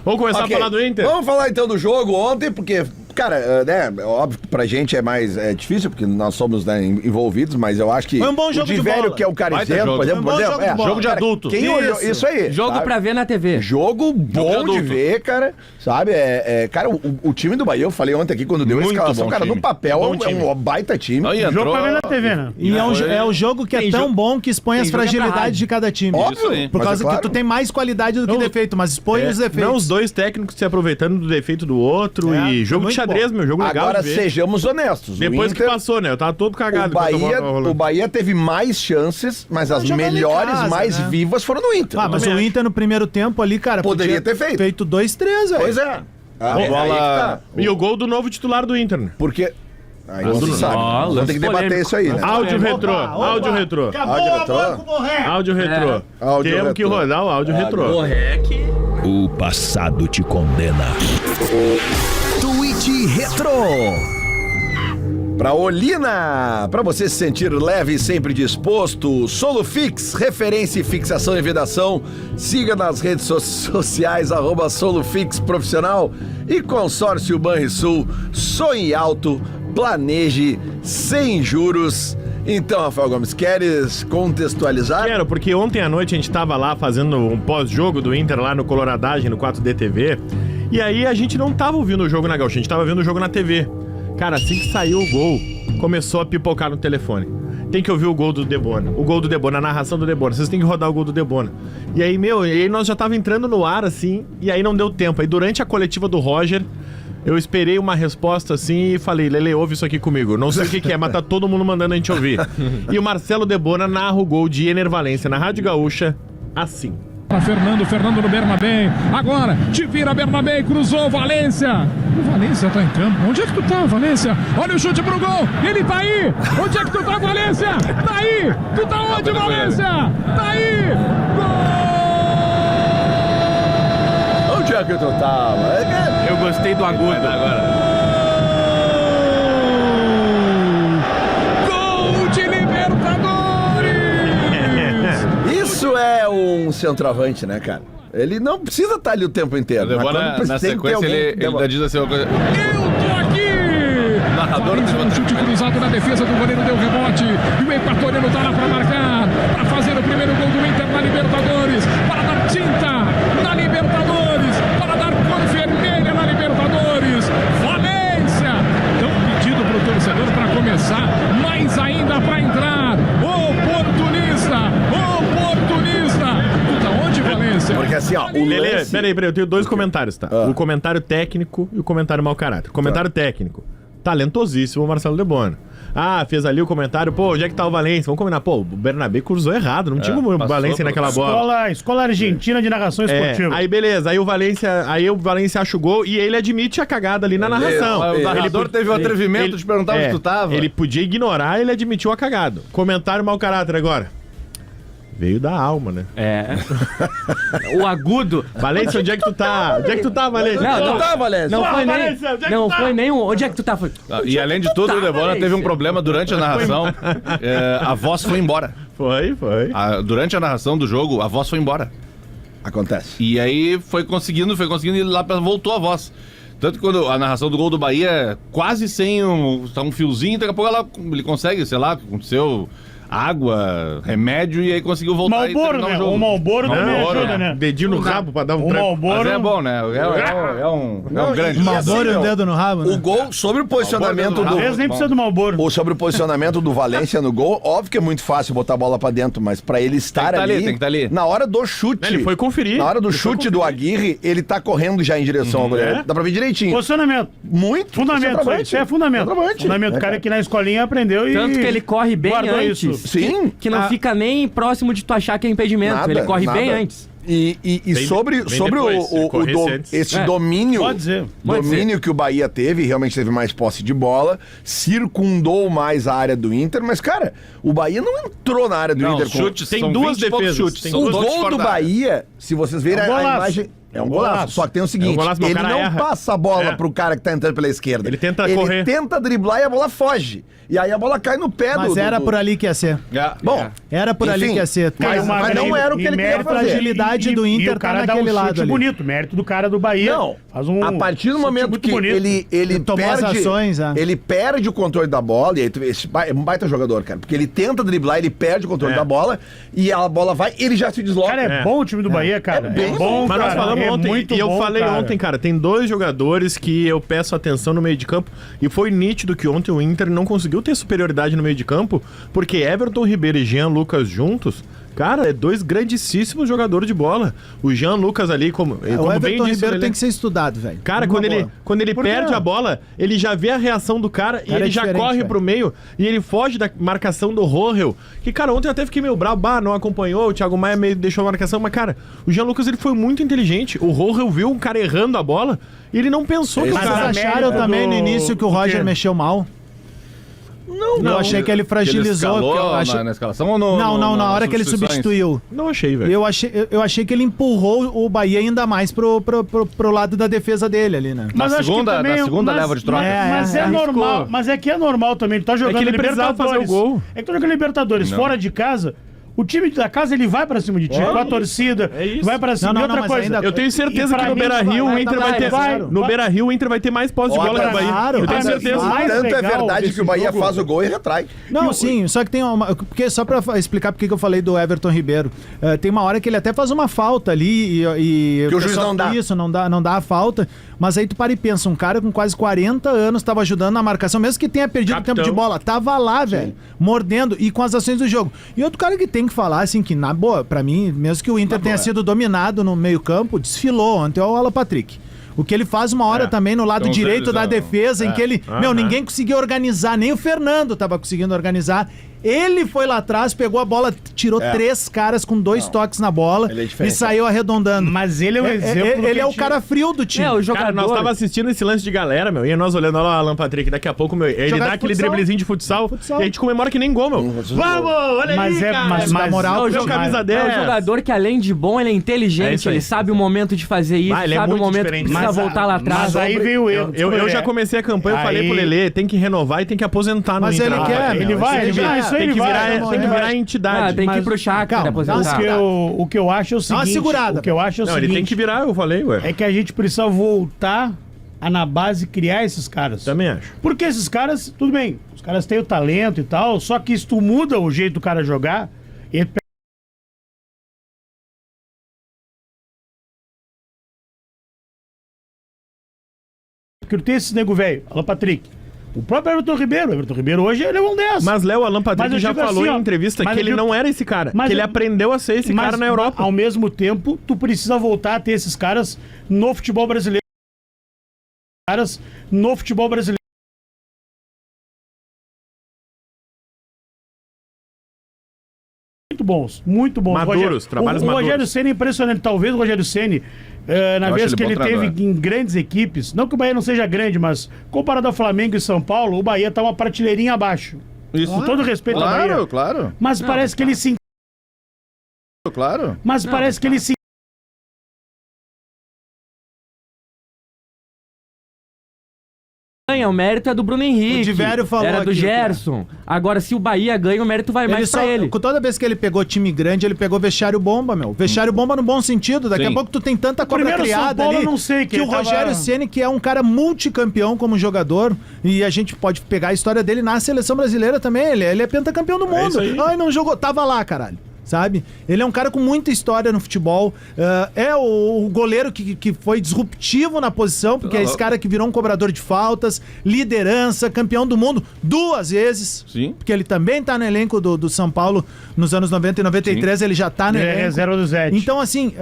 Vamos começar a falar do Inter? Vamos falar então do jogo ontem, porque, cara, né, óbvio que pra gente é mais difícil, porque nós somos, né, envolvidos, mas eu acho que foi um bom jogo o de velho, bola. que é o Carizento, por exemplo, jogo de adulto. Quem olhou, isso aí. Jogo sabe? pra ver na TV. Jogo bom de ver, cara, sabe? Cara, o time do Bahia, eu falei ontem aqui quando deu a escalação, cara, no papel é um baita time. Aí, jogo pra ver na TV, né? E é o jogo que é tão bom que expõe as fragilidades de cada time. Óbvio. Por causa que tu tem mais qualidade do que defeito, mas expõe os defeitos. Não, os dois técnicos se aproveitando do defeito do outro e jogo de xadrez, meu jogo legal. Agora sejamos honestos. Depois que passou, né? Eu tava todo cagado. O Bahia teve mais chances, mas as melhores, mais vivas foram no Inter. Mas o Inter no primeiro tempo ali, cara, poderia ter feito 2-3, velho. Pois é. E o gol do novo titular do Inter, né? Porque... Aí não se sabe. Vamos ter que debater isso aí, né? Áudio retrô. Áudio retrô. Áudio retrô. Temos que rodar o áudio retrô. O passado te condena. Tweet Retro. Pra Olina, pra você se sentir leve e sempre disposto, Solufix, referência em fixação e vedação. Siga nas redes sociais, @Solufix Profissional e Consórcio Banrisul. Sonhe alto, planeje sem juros. Então, Rafael Gomes, queres contextualizar? Quero, porque ontem à noite a gente tava lá fazendo um pós-jogo do Inter lá no Coloradagem, no 4D TV, e aí a gente não tava ouvindo o jogo na Gaúcha, a gente tava vendo o jogo na TV. Cara, assim que saiu o gol, começou a pipocar no telefone. Tem que ouvir o gol do Debona, a narração do Debona, vocês têm que rodar o gol do Debona. E aí, e aí nós já tava entrando no ar, assim, e aí não deu tempo. Aí durante a coletiva do Roger, eu esperei uma resposta assim e falei, Lele, ouve isso aqui comigo. Não sei o que é, mas tá todo mundo mandando a gente ouvir. E o Marcelo Debona narra o gol de Ener Valencia na Rádio Gaúcha, assim. Fernando no Bernabé, agora, te vira Bernabé, cruzou, Valência. O Valência tá em campo, onde é que tu tá, Valência? Olha o chute pro gol, ele tá aí. Onde é que tu tá, Valência? Tá aí, tu tá onde, Valência? Tá aí, gol! Onde é que tu tava? Eu gostei do agudo. Agora. Isso é um centroavante, né, cara? Ele não precisa estar ali o tempo inteiro. Na sequência ele diz assim uma coisa. Eu tô aqui! Narrador um chute cruzado na defesa do goleiro, deu rebote. E o equatoriano tá lá pra marcar, pra fazer o primeiro gol do Inter na Libertadores, para dar tinta na Libertadores, para dar cor vermelha na Libertadores. Valência! Então pedido pro torcedor pra começar, mais ainda pra entrar. Oportunista! Tu tá onde, Valência? Porque assim, ó, o lance... Peraí, eu tenho dois comentários, tá? O comentário técnico e o comentário mau caráter. Comentário técnico. Talentosíssimo o Marcelo Debona. Fez ali o comentário, onde é que tá o Valência? Vamos combinar, o Bernabé cruzou errado, não tinha o Valência naquela bola. Escola Argentina de Narração Esportiva. Aí beleza, aí o Valência acha o gol e ele admite a cagada ali na narração. O narrador teve o atrevimento de perguntar onde tu tava. Ele podia ignorar, ele admitiu a cagada. Comentário mau caráter agora. Veio da alma, né? O agudo. Valência, onde é que tu tá? Onde é que tu tá, Valência? Não foi nem onde é que tu tá? E além de tudo, o Debona teve um problema durante a narração. A voz foi embora. Foi. Durante a narração do jogo, a voz foi embora. Acontece. E aí foi conseguindo e lá voltou a voz. Tanto que quando a narração do gol do Bahia, quase sem um fiozinho, daqui a pouco ele consegue, sei lá, aconteceu... água, remédio, e aí conseguiu voltar Malboro, né? O Malboro também ajuda, né? Dedinho no rabo pra dar um tranco. Mas é bom, né? É um grande. Malboro e o dedo no rabo, né? O gol, sobre o posicionamento do... Eles nem precisam do Malboro. Ou sobre o posicionamento do Valência no gol, óbvio que é muito fácil botar a bola pra dentro, mas pra ele estar ali, tem que estar ali. Na hora do chute... Ele foi conferir. Na hora do chute do Aguirre, ele tá correndo já em direção ao goleiro. Dá pra ver direitinho. Posicionamento. Muito. Fundamento. Isso é fundamento. Fundamento. O cara que na escolinha aprendeu e... Tanto que ele corre bem antes. Isso. Sim. Que não fica nem próximo de tu achar que é impedimento. Ele corre bem antes. E sobre esse domínio, que o Bahia teve, realmente teve mais posse de bola, circundou mais a área do Inter, mas, cara, o Bahia não entrou na área do Inter. Chutes, tem duas defesas. O gol do Bahia, se vocês verem a imagem... É um golaço. Só que tem o seguinte, golaço, mas o ele cara não erra. passa a bola pro cara que tá entrando pela esquerda. Ele tenta correr. Ele tenta driblar e a bola foge. E aí a bola cai no pé Mas era por ali que ia ser. Bom, Era por ali enfim, que ia ser. mas não era o que ele queria A fazer. fragilidade do Inter o cara tá dá naquele um lado chute ali. bonito, mérito do cara do Bahia. Não, Faz um a partir do chute momento muito que bonito. ele Tomou perde, as ações, ele perde o controle da bola, e aí é um baita jogador, cara, porque ele tenta driblar, ele perde o controle da bola, e a bola vai, ele já se desloca. Cara, é bom o time do Bahia, cara. É bem bom, Mas nós cara. falamos É ontem, muito e eu bom, falei cara. ontem, cara, tem 2 jogadores que eu peço atenção no meio de campo, e foi nítido que ontem o Inter não conseguiu ter superioridade no meio de campo, porque Everton Ribeiro e Jean Lucas juntos, cara, é 2 grandíssimos jogadores de bola. O Jean Lucas ali, como O bem Everton disse, Ribeiro ele- tem que ser estudado, velho. Cara, Numa quando ele Por quê? perde a bola, ele já vê a reação do cara e Cara, ele é já diferente, corre velho. pro meio e ele foge da marcação do Rohel. Que, cara, ontem eu até fiquei meio bravo, não acompanhou, o Thiago Maia meio deixou a marcação, mas, cara, o Jean Lucas ele foi muito inteligente. O Rohel viu um cara errando a bola e ele não pensou que o Mas cara... vocês acharam também no início que o Roger quê? mexeu mal? Não, eu achei que ele fragilizou. Ele escalou porque eu achei... na escalação ou no... Não, na hora que ele substituições? substituiu. Não achei, velho. Eu achei que ele empurrou o Bahia ainda mais pro lado da defesa dele ali, né? Na acho que segunda também- leva de troca. Mas é normal. Mas é que é normal também. Ele tá jogando ele precisava Libertadores. fazer o gol. É que tá jogando Libertadores fora de casa. O time da casa, ele vai pra cima de ti, com a torcida, É isso. vai pra cima. Não, E outra mas coisa, ainda- Eu tenho certeza E que pra no mim, Beira-Rio o vai Inter vai ter... vai. No Beira-Rio o Inter vai ter mais posse de bola que o Bahia. claro, Eu tenho mas certeza. mais Tanto é legal verdade desse que o Bahia jogo- faz o gol e retrai. Não, sim, só que tem uma... Porque só pra explicar porque que eu falei do Everton Ribeiro. Tem uma hora que ele até faz uma falta ali e Que o juiz não dá. Isso, não dá a falta. Mas aí tu para e pensa, um cara com quase 40 anos tava ajudando na marcação, mesmo que tenha perdido Capitão. tempo de bola, tava lá, velho, mordendo e com as ações do jogo. E outro cara que tem que falar, assim, que na boa, pra mim, mesmo que o Inter tenha sido dominado no meio campo, desfilou ontem, é o Alan Patrick. O que ele faz uma hora também no lado Então, direito eles da não- defesa, em que ele... ninguém conseguia organizar, nem o Fernando tava conseguindo organizar. Ele foi lá atrás, pegou a bola, tirou 3 caras com 2 toques na bola Ele é e diferenciado. saiu arredondando. Mas ele é um exemplo do Ele que é o tinha- cara frio do time. O jogador... Cara, nós tava assistindo esse lance de galera, meu, e nós olhando, olha lá o Alan Patrick, daqui a pouco, meu, ele Jogar dá aquele futsal. driblezinho de futsal, Futsal. e a gente comemora que nem gol, meu. Vamos, olha Mas aí, é- cara. mas- dá moral é o pro jogo time. camisa É 10. um jogador que, além de bom, ele é É inteligente, isso aí. ele sabe o momento de fazer isso, Ah, ele é sabe o muito momento diferente. que precisa Mas- voltar lá atrás. Mas aí veio o erro. Eu já comecei a campanha, eu falei Aí- pro Lelê, tem que renovar e tem que aposentar no Mas Inter. ele quer, ele meu, vai, esse ele já- vai, isso aí Tem que ele vai, virar, não, tem que é. virar entidade. Tem que ir Mas- pro Chácara calma, aposentar. O que eu acho é o Dá uma seguinte. segurada. O que eu acho é o Não, seguinte. ele tem que virar, eu falei, ué. É que a gente precisa voltar a, na base, criar esses caras. Também acho. Porque esses caras, tudo bem, os caras têm o talento e tal, só que se tu muda o jeito do cara jogar, ele porque tem esse nego velho, Alan Patrick. O próprio Everton Ribeiro hoje ele é um 10. Mas Léo Alan Mas Patrick eu já digo falou assim, ó, em entrevista mas que eu ele digo- não era esse cara, mas que ele eu- aprendeu a ser esse cara na Europa. Ao mesmo tempo, tu precisa voltar a ter esses caras no futebol brasileiro. Caras no futebol brasileiro. Muito bons, muito bons. Maduros, trabalhos o Rogério maduros. Ceni é impressionante. Talvez o Rogério Ceni, na Eu vez acho que ele ele bom teve treinador. em grandes equipes, não que o Bahia não seja grande, mas comparado ao Flamengo e São Paulo, o Bahia tá uma prateleirinha abaixo. Isso. Com todo respeito ao Bahia. Claro, claro, Mas parece que ele se. claro. Mas parece que ele se. Ganha, o mérito é do Bruno Henrique. O Divério falou era do aqui, Gerson. Agora, se o Bahia ganha, o mérito vai mais pra ele. Toda vez que ele pegou time grande, ele pegou vestiário bomba, meu. Vestiário bomba no bom sentido. Daqui Sim. a pouco tu tem tanta cobra primeiro São criada Paulo ali. eu não sei, que que o ele tava- Rogério Ceni, que é um cara multicampeão como jogador, e a gente pode pegar a história dele na seleção brasileira também. Ele é pentacampeão do mundo. isso aí. Ai, não jogou. Tava lá, caralho. Sabe? Ele é um cara com muita história no futebol. É o goleiro que foi disruptivo na posição, porque é esse cara que virou um cobrador de faltas, liderança, campeão do mundo 2 vezes. Sim. Porque ele também tá no elenco do São Paulo nos anos 90 e 93, ele já tá no É elenco. reserva do Zete. Então, assim,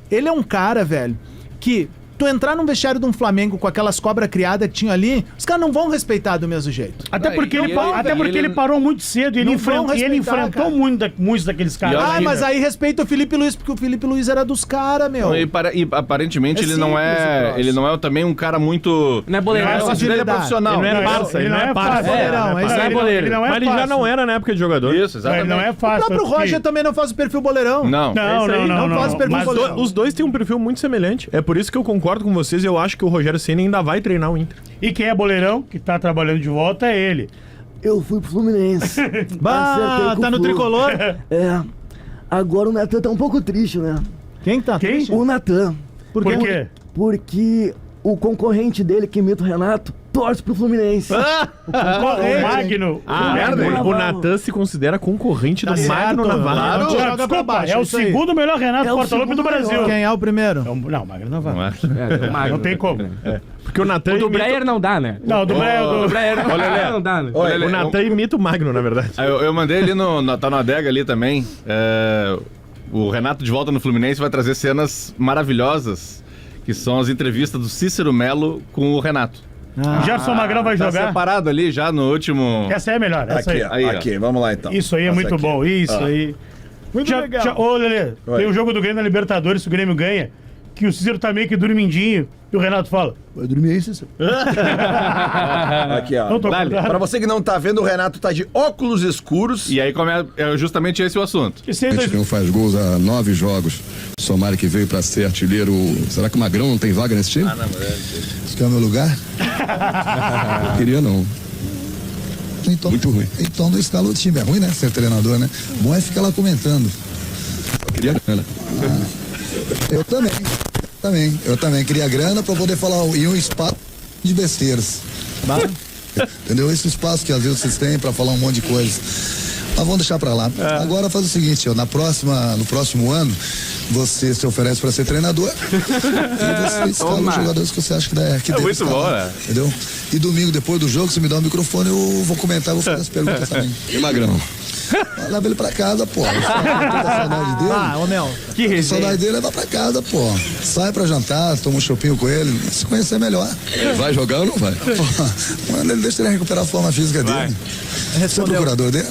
ele é um cara, velho, que tu entrar num vestiário de um Flamengo com aquelas cobras criadas que tinha ali, os caras não vão respeitar do mesmo jeito. Até porque, ele parou muito cedo e ele, enfrentou muitos daqueles caras. Ah, mas aí respeita o Felipe Luiz, porque o Felipe Luiz era dos caras, meu. E aparentemente ele não é também um cara muito... Não é boleiro. Ele é profissional. Ele não é parça, ele não é parça. Mas ele já não era na época de jogador. Isso, exatamente. Não é O fácil. próprio Roger também não faz o perfil boleirão. Não. Não faz o perfil boleirão. Os dois têm um perfil muito semelhante. É por isso que eu concordo com vocês e eu acho que o Rogério Ceni ainda vai treinar o Inter. E quem é boleirão, que tá trabalhando de volta, é ele. Eu fui pro Fluminense. Bah, tá no tricolor? É. Agora o Natan tá um pouco triste, né? Quem tá? Quem? triste? O Natan. Por quê? Porque o concorrente dele, que imita o Renato, torce pro Fluminense. O Magno. O Natan se considera concorrente do Magno Navarro. Não te joga pra baixo. É o isso aí. segundo melhor Renato É o Portaluppi do segundo Brasil. melhor. Quem é o primeiro? Não, o Magno não vai. Magno. Não tem como. Porque o Natan O do imita... Breyer não dá, né? Não, do Breyer. O Breyer não dá, né? O Natan imita o Magno, na verdade. Eu mandei ali tá na adega ali também. O Renato de volta no Fluminense vai trazer cenas maravilhosas, que são as entrevistas do Cícero Melo com o Renato. Gerson Magrão vai Tá jogar. separado ali já no último... Essa aí é melhor. Essa Aqui, aí. ó, aqui, vamos lá então. Isso aí é Essa muito aqui. bom. Isso aí. Muito legal. Ô, Lelê, Oi. tem o jogo do Grêmio na Libertadores, se o Grêmio ganha, que o Cícero tá meio que dormindinho, e o Renato fala, vai dormir aí, Cícero? Aqui, ó. Não tô acordado. Pra você que não tá vendo, o Renato tá de óculos escuros. E aí é justamente esse o assunto. Esse aí Não faz gols há 9 jogos. Somário que veio pra ser artilheiro. Será que o Magrão não tem vaga nesse time? Esse que é o meu lugar? Eu queria não. Então, muito ruim. Então não escala o time. É ruim, né? Ser treinador, né? Bom é ficar lá comentando. Eu queria grana. Eu também queria grana pra poder falar em um espaço de besteiras. Entendeu? Esse espaço que às vezes vocês têm pra falar um monte de coisa. Mas vamos deixar pra lá. Agora faz o seguinte, ó, no próximo ano, você se oferece pra ser treinador e você escala os jogadores que você acha que deve muito escalar, bom, né? entendeu? E domingo, depois do jogo, você me dá o microfone, eu vou comentar, vou fazer as perguntas também. E Magrão? Leva ele pra casa, pô. Saudade dele. Ô meu. Que resenha. Saudade dele, leva pra casa, pô. Sai pra jantar, toma um chopinho com ele, se conhecer melhor. Ele vai jogar ou não vai? Mano, ele deixa ele recuperar a forma física dele. Você é o procurador dele?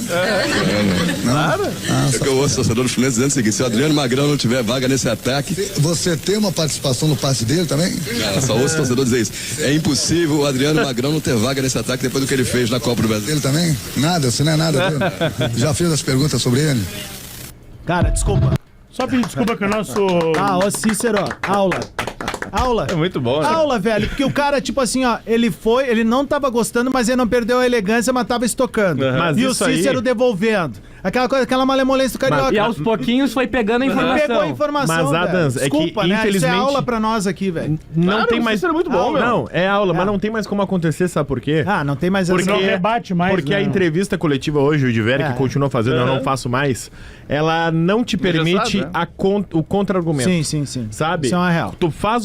Claro. É que eu ouço o torcedor do Fluminense dizendo o seguinte: se o Adriano Magrão não tiver vaga nesse ataque. Você tem uma participação no passe dele também? Não, só ouço o torcedor dizer isso. É impossível o Adriano Magrão não ter vaga nesse ataque depois do que ele fez na Copa do Brasil. Ele também? Nada, você não é nada dele. Já fez as perguntas sobre ele? Cara, desculpa. Só pedir desculpa que o nosso... Ô Cícero, aula. É muito bom, né? Aula, velho, porque o cara, tipo assim, ó, ele não tava gostando, mas ele não perdeu a elegância, mas tava estocando. Mas E o isso aí- Cícero devolvendo. Aquela coisa, aquela malemolência do carioca. E aos pouquinhos foi pegando a informação. Pegou a informação, Mas, Adams, velho. é que, Desculpa, né? Isso é infelizmente- aula pra nós aqui, velho. Não Claro, tem o mais. Cícero é muito bom, meu. Não, é aula, mas não tem mais como acontecer, sabe por quê? Não tem mais Porque, Não rebate mais, porque né? a entrevista coletiva hoje, o Diver, que continua fazendo, eu não faço mais, ela não te permite sabe, né? o contra-argumento. Sim. Sabe? Isso é uma real. Tu faz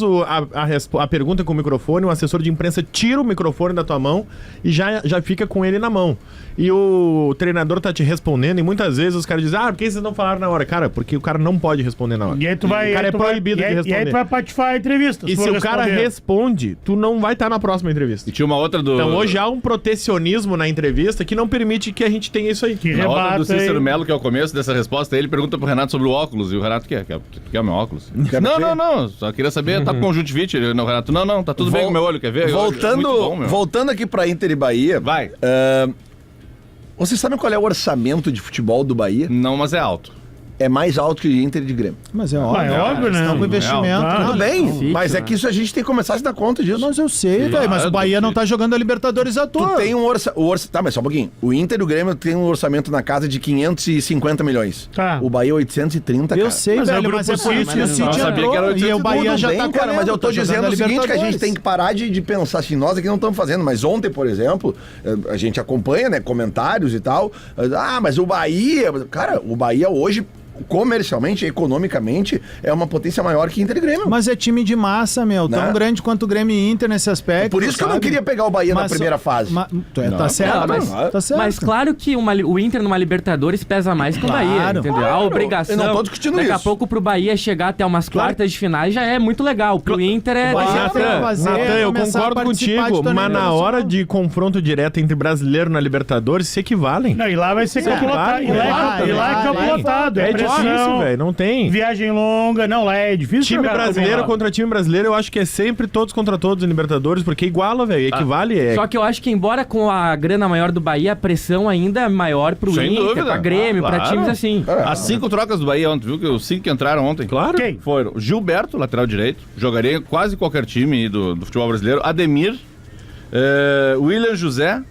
a pergunta com o microfone, o assessor de imprensa tira o microfone da tua mão e já fica com ele na mão. E o treinador tá te respondendo e muitas vezes os caras dizem, por que vocês não falaram na hora? Cara, porque o cara não pode responder na hora. E aí tu vai... O cara aí é tu vai- proibido de E aí responder. tu vai patifar a entrevista. E se for o cara responder. responde, tu não vai estar na próxima entrevista. E tinha uma outra do... Então hoje há um protecionismo na entrevista que não permite que a gente tenha isso aí. Que Na outra do rebata Cícero aí. Melo, que é o começo dessa resposta, ele pergunta pro Renato sobre o óculos. E o Renato quer o meu óculos? Não. Só queria saber, tá com conjuntivite. O Renato, não, tá tudo bem com o meu olho, quer ver? Muito bom, meu. Voltando aqui pra Inter e Bahia. Vai. Vocês sabem qual é o orçamento de futebol do Bahia? Não, mas é alto. É mais alto que o Inter e de Grêmio. Mas é óbvio. É óbvio, né? Estão com investimento. Ah, Tudo bem, fixo, mas é né? que isso a gente tem que começar a se dar conta disso. Mas eu sei, velho. Mas o Bahia não tá jogando a Libertadores à Tu toa. tem um orçamento. Tá, mas só um pouquinho. O Inter e o Grêmio tem um orçamento na casa de 550 milhões. Tá. O Bahia 830, Eu cara. sei, Mas é o velho, grupo mas é por isso que o City, City eu sabia entrou que era e o Bahia Tudo já bem, tá cara, mas eu tô jogando dizendo a o seguinte, que a gente Libertadores. tem que parar de pensar assim, nós aqui não estamos fazendo, mas ontem, por exemplo, a gente acompanha, né, comentários e tal, mas o Bahia, cara, o Bahia hoje, comercialmente, economicamente, é uma potência maior que Inter e Grêmio. Mas é time de massa, meu. Tão Né? grande quanto o Grêmio e Inter nesse aspecto. Por isso que eu não sabe? queria pegar o Bahia na Mas- primeira fase. Tá certo, tá certo. Mas claro que o Inter numa Libertadores pesa mais que o Claro, Bahia, entendeu? A claro. obrigação. Eu não tô discutindo daqui a isso. pouco pro Bahia chegar até umas quartas de finais já é muito legal. Pro Inter é. Bahia tem que fazer, Natan, eu começar a concordo participar de contigo, torneio mas na internacional. hora de confronto direto entre brasileiro na Libertadores, se equivalem. Não, e lá vai ser campo lotado. E lá é campo lotado. É pressão, difícil, velho, não tem. Viagem longa. Não, lá é difícil Time jogar brasileiro também lá. contra time brasileiro, eu acho que é sempre todos contra todos em Libertadores, porque iguala, velho, equivale. Só que eu acho que, embora com a grana maior do Bahia, a pressão ainda é maior pro Sem Inter, dúvida. pra Grêmio, pra Claro. times assim. As 5 trocas do Bahia ontem, viu? Que os 5 que entraram ontem. Claro. Quem? Foram Gilberto, lateral direito, jogaria em quase qualquer time do futebol brasileiro. Ademir, William José,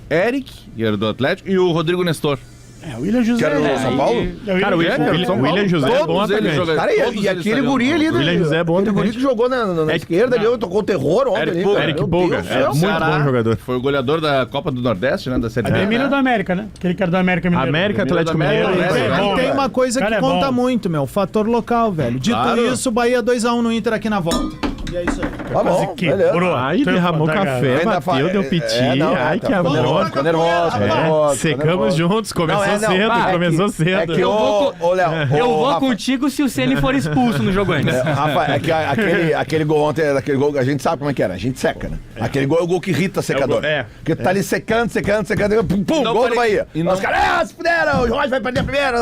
Eric, que era do Atlético, e o Rodrigo Nestor. É, o William José. Que era o São Paulo? Cara, o William José é bom atacante. Cara, e aquele guri ali, O William José é bom aquele guri atacante. que jogou na esquerda ali, tocou terror ontem Eric ali, Pulga. cara. Eric Meu Pulga, Deus do é céu. muito Ceará, bom jogador. Foi o goleador da Copa do Nordeste, né? Da Série B. Ademir é do América, né? Aquele cara do América Mineiro. América, Atlético América, Mineiro. América. É bom, E tem velho. uma coisa Cara, que é conta bom. muito, meu. Fator local, velho. Dito Claro. isso, Bahia 2x1 no Inter aqui na volta. E é isso aí. Tá bom, beleza. Bro, Ai, derramou café, Ainda bateu, deu piti. não, Ai, tá que ficando amor. nervoso, ficou nervoso, ficou É, nervoso, ficou secamos nervoso. juntos, começou Não, cedo, é começou É cedo. que, ô, Léo, Eu ô, vou Rafa, contigo se o Ceni for expulso no jogo antes. Rafa, é que aquele gol ontem, aquele gol, a gente sabe como é que era, a gente seca, né? Aquele gol é o gol que irrita secador. É. Porque tu tá ali secando, pum, Não gol do pare- Bahia. e não- Os caras, se fuderam, o Jorge vai perder a primeira.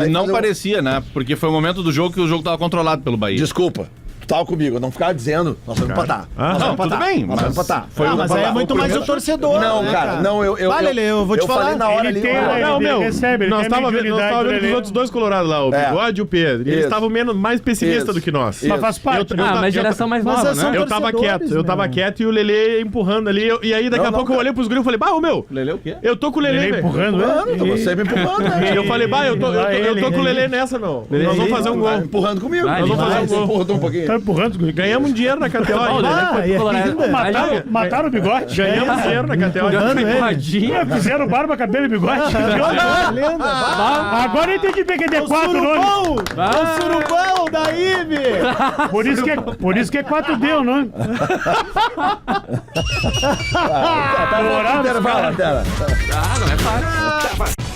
E não parecia, né? Porque foi o momento do jogo que o jogo tava controlado pelo Bahia. Desculpa, tu tava comigo, eu não ficava dizendo, nós vamos empatar. Ah, Nós não, vamos empatar, tudo bem, nós vamos mas empatar. foi Mas aí é muito mais o torcedor. Não, né, cara, não, eu. Vai, Lelê, eu vou te falar. falei na hora Ele ali. tem, ó, né? Não, Ele meu, recebe, ele nós tem tava vendo mediunidade com do os Lelê. outros dois colorados lá, o É. Bigode e o Pedro. E eles Isso. estavam mais pessimistas Isso. do que nós. Mas faz parte. né? Mas geração mais Mas nova, é só- né? Eu tava torcedores, quieto, eu tava meu. quieto e o Lelê empurrando ali. E aí daqui Não, a pouco não, eu olhei pros gringos e falei, bah, ô meu, Lelê o quê? eu tô com o Lelê, Ele velho. empurrando, Mano, você me empurrando, né? E eu falei, bah, eu tô com o Lelê nessa, meu. Nós vamos fazer um Tá gol. empurrando comigo. Vai, Nós vamos vai, fazer um gol. Empurra um pouquinho. Tá empurrando os guri. Ganhamos um dinheiro na KTO. Ó, o Lelê Ah, foi pro e Colorado. ainda? Mataram o bigode? Ganhamos dinheiro na KTO. Empurrando ele. Bigodinho. Fizeram barba, cabelo e bigode? Agora eu entendi porque é quatro nomes. Surubão! O surubão da Ive! Por isso que é 4D o nome. Tá bom, intervalo, tela. Ah, não é fácil.